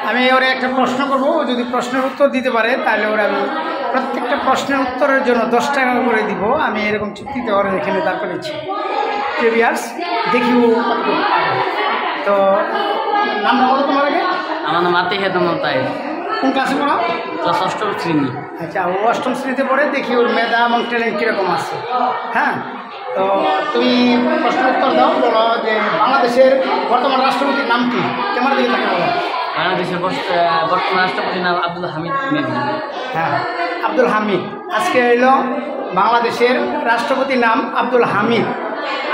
আমি ওরা একটা প্রশ্ন করব, ও যদি প্রশ্নের উত্তর দিতে পারে তাহলে ওরা আমি প্রত্যেকটা প্রশ্নের উত্তরের জন্য 10 টাকা করে দিব। আমি এরকম চুক্তিতে ওরা এখানে দাঁড় করেছি। প্রিভিয়াস দেখি ও তো নামটা বলো তোমার আগে। আমার নাম আতিক তাই। কোন ক্লাসে পড়ো? ক্লাস 8ম শ্রেণী। আচ্ছা, ও 8ম শ্রেণীতে পড়ে। দেখি ওর মেধা এবং ট্যালেন্ট কীরকম আছে। হ্যাঁ, তো তুমি প্রশ্ন উত্তর দাও। বলো যে বাংলাদেশের বর্তমান রাষ্ট্রপতির নাম কি? কেমন দিকে তাকে বলো। বাংলাদেশের বর্তমান রাষ্ট্রপতির নাম আব্দুল হামিদ মেদি। হ্যাঁ, আব্দুল হামিদ। আজকে হইল বাংলাদেশের রাষ্ট্রপতির নাম আব্দুল হামিদ।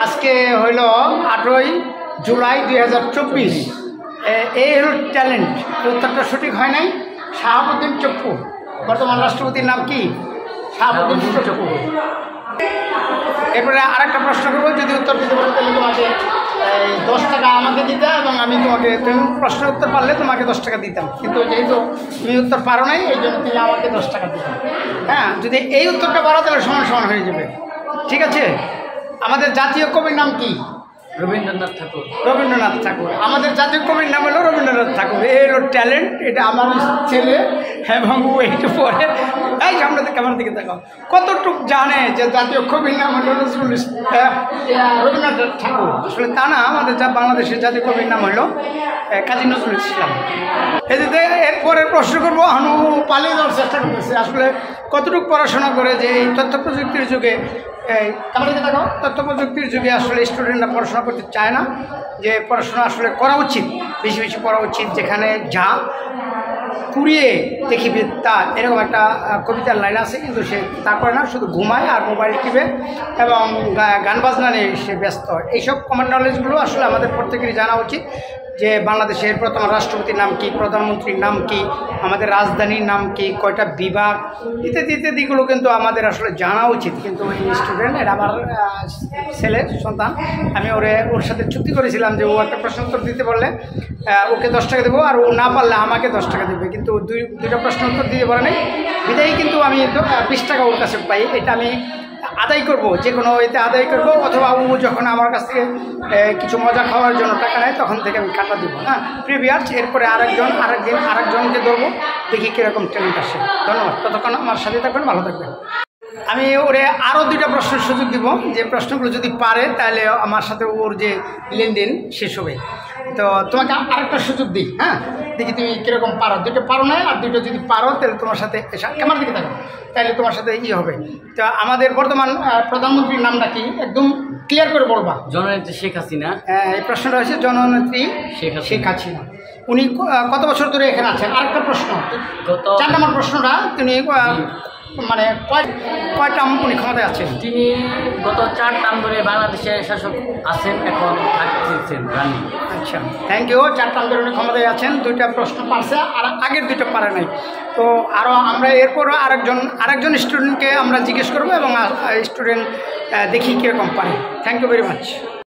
আজকে হইল 8ই জুলাই 2024। এই হলো ট্যালেন্ট। উত্তরটা সঠিক হয় নাই। শাহাবুদ্দিন চপ্পু। বর্তমান রাষ্ট্রপতির নাম কি? শাহাবুদ্দিন চপ্পু। এরপরে আরেকটা প্রশ্ন করবো, যদি উত্তর দিতে পারো তাহলে তোমাকে 10 টাকা আমাকে দিতে, এবং আমি তোমাকে, তুমি প্রশ্নের উত্তর পারলে তোমাকে 10 টাকা দিতাম। কিন্তু যেহেতু তুমি উত্তর পারো নাই, এই জন্য তুমি আমাকে 10 টাকা দিতাম। হ্যাঁ, যদি এই উত্তরটা পারো তাহলে সমান সমান হয়ে যাবে। ঠিক আছে? আমাদের জাতীয় কবির নাম কি? রবীন্দ্রনাথ ঠাকুর। রবীন্দ্রনাথ ঠাকুর। আমাদের জাতীয় কবির নাম হলো রবীন্দ্রনাথ ঠাকুর। এই হলো ট্যালেন্ট। এটা আমার ছেলে এবং ও একটু পরে এই সামনে ক্যামেরার দিকে দেখো কতটুক জানে যে জাতীয় কবির নাম হলো রবীন্দ্রনাথ ঠাকুর। আসলে তা না, আমাদের বাংলাদেশের জাতীয় কবির নাম হলো কাজী নজরুল ইসলাম। এই যে এরপরের প্রশ্ন করবো, হানু পালিয়ে যাওয়ার চেষ্টা করতেছে। আসলে কতটুকু পড়াশোনা করে যে এই তথ্য প্রযুক্তির যুগে, ক্যামেরাতে দেখো, তথ্য প্রযুক্তির যুগে আসলে স্টুডেন্টরা পড়াশোনা করতে চায় না। যে পড়াশোনা আসলে করা উচিত, বেশি বেশি পড়া উচিত। যেখানে যা কুড়িয়ে দেখিবে তা, এরকম একটা কবিতার লাইন আছে, কিন্তু সে তা করে না, শুধু ঘুমায় আর মোবাইল টিপে এবং গান বাজনা নিয়ে সে ব্যস্ত। এইসব কমন নলেজগুলো আসলে আমাদের প্রত্যেকেরই জানা উচিত। যে বাংলাদেশের প্রথম রাষ্ট্রপতির নাম কি, প্রধানমন্ত্রীর নাম কি, আমাদের রাজধানীর নাম কি, কয়টা বিভাগ, ইত্যাদি ইত্যাদিগুলো কিন্তু আমাদের আসলে জানা উচিত। কিন্তু এই স্টুডেন্ট, এটা আমার ছেলের সন্তান, আমি ওর সাথে চুক্তি করেছিলাম যে ও একটা প্রশ্ন উত্তর দিতে পারলে ওকে 10 টাকা দেবো, আর ও না পারলে আমাকে 10 টাকা দেবে। কিন্তু দুইটা প্রশ্ন উত্তর দিতে পারে নাই, বিদায়ী কিন্তু আমি 20 টাকা ওর কাছে পাই। এটা আমি আদায় করব, যে কোনো এতে আদায় করব, অথবা ও যখন আমার কাছ থেকে কিছু মজা খাওয়ার জন্য টাকা নেয় তখন থেকে আমি কাটা দেবো। হ্যাঁ, প্রিভিয়াস। এরপরে আরেকজনকে ধরবো, দেখি কীরকম ট্যালেন্ট আসে। ধন্যবাদ। ততক্ষণ আমার সাথে থাকবেন, ভালো থাকবেন। আমি ওরে আরও 2টা প্রশ্নের সুযোগ দিব। যে প্রশ্নগুলো যদি পারে তাহলে আমার সাথে ওর যে লেনদেন শেষ হবে। তো তোমাকে আরেকটা সুযোগ দিই। হ্যাঁ, দেখি তুমি কীরকম পারো। 2টা পারো না, আর 2টা যদি পারো তাহলে তোমার সাথে কেমন দিকে থাকো, তাহলে তোমার সাথে হবে। তো আমাদের বর্তমান প্রধানমন্ত্রীর নামটা কি? একদম ক্লিয়ার করে বলবা। জননেত্রী শেখ হাসিনা। এই প্রশ্নটা হচ্ছে জননেত্রী শেখ হাসিনা। উনি কত বছর ধরে এখানে আছেন? আরেকটা প্রশ্ন, 4 নম্বর প্রশ্নটা, তিনি মানে কয় টার্ম উনি ক্ষমতায় আছেন? তিনি গত 4 টার্ম ধরে বাংলাদেশের শাসক আছেন, এখন থাকছেন রানী। আচ্ছা, থ্যাংক ইউ। 4 টার্ম ধরে উনি ক্ষমতায় আছেন। 2টা প্রশ্ন পারছে, আর আগের 2টা পারে নাই। তো আরও আমরা এরপরও আরেকজন স্টুডেন্টকে আমরা জিজ্ঞেস করবো, এবং স্টুডেন্ট দেখি কীরকম পারে। Thank you very much.